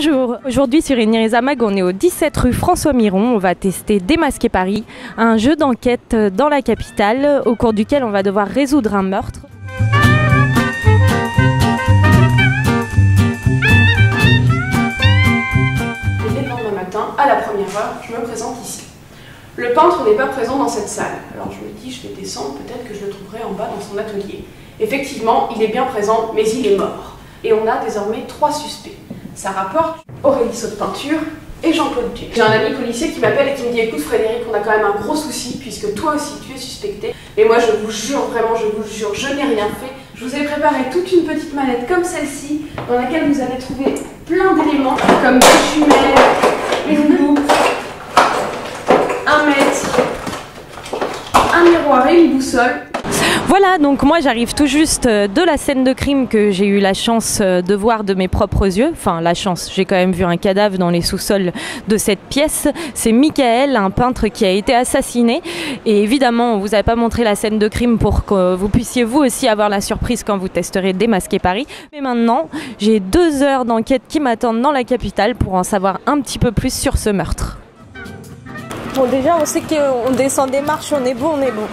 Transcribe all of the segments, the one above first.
Bonjour, aujourd'hui sur Eniriza Mag, on est au 17 rue François Miron. On va tester Démasquer Paris, un jeu d'enquête dans la capitale au cours duquel on va devoir résoudre un meurtre. Et dès le lendemain matin, à la première heure, je me présente ici. Le peintre n'est pas présent dans cette salle, alors je me dis je vais descendre, peut-être que je le trouverai en bas dans son atelier. Effectivement, il est bien présent, mais il est mort. Et on a désormais 3 suspects. Sarah Porte, Aurélie Saut de Peinture et Jean-Claude Duc. J'ai un ami policier qui m'appelle et qui me dit écoute Frédéric, on a quand même un gros souci puisque toi aussi tu es suspecté. Mais moi je vous jure, vraiment je vous jure, je n'ai rien fait. Je vous ai préparé toute une petite mallette comme celle-ci dans laquelle vous allez trouver plein d'éléments comme des jumelles, une loupe, un mètre, un miroir et une boussole. Voilà, donc moi j'arrive tout juste de la scène de crime que j'ai eu la chance de voir de mes propres yeux. Enfin la chance, j'ai quand même vu un cadavre dans les sous-sols de cette pièce. C'est Michael, un peintre qui a été assassiné. Et évidemment, on ne vous a pas montré la scène de crime pour que vous puissiez vous aussi avoir la surprise quand vous testerez Démasquer Paris. Mais maintenant, j'ai 2 heures d'enquête qui m'attendent dans la capitale pour en savoir un petit peu plus sur ce meurtre. Bon déjà, on sait qu'on descend des marches, on est bon, on est bon.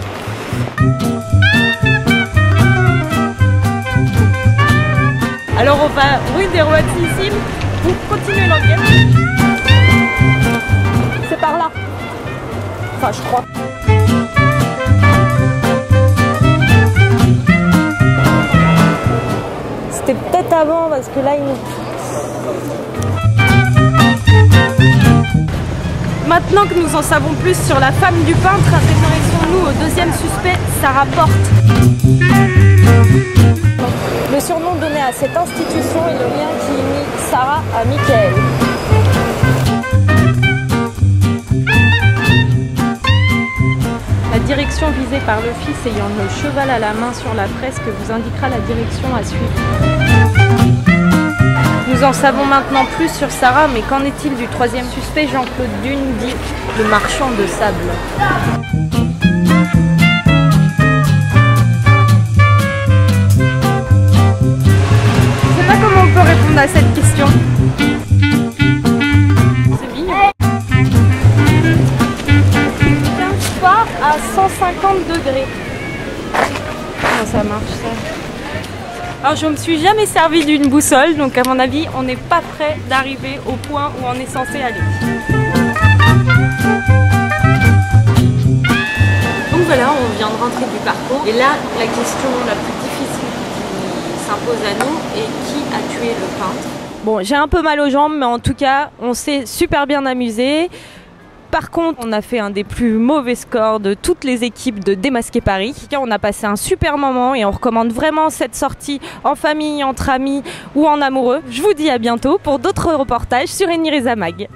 Alors on va rue des Rois-Tissimes pour continuer l'enquête. C'est par là. Enfin je crois. C'était peut-être avant parce que là il nous... Maintenant que nous en savons plus sur la femme du peintre, intéressons-nous au 2e suspect, Sarah Porte. Le surnom donné à cette institution est le lien qui unit Sarah à Michael. La direction visée par l'office ayant le cheval à la main sur la fresque vous indiquera la direction à suivre. Nous en savons maintenant plus sur Sarah, mais qu'en est-il du 3e suspect, Jean-Claude Duc, dit le marchand de sable? Comment on peut répondre à cette question? C'est mignon. Pas à 150 degrés. Comment ça marche ça? Alors je ne me suis jamais servi d'une boussole, donc à mon avis on n'est pas prêt d'arriver au point où on est censé aller. Donc voilà, on vient de rentrer du parcours. Et là, la question la plus difficile s'impose à nous et qui a tué le peintre. Bon, j'ai un peu mal aux jambes, mais en tout cas, on s'est super bien amusé. Par contre, on a fait un des plus mauvais scores de toutes les équipes de Démasquer Paris. On a passé un super moment et on recommande vraiment cette sortie en famille, entre amis ou en amoureux. Je vous dis à bientôt pour d'autres reportages sur Eniriza Mag.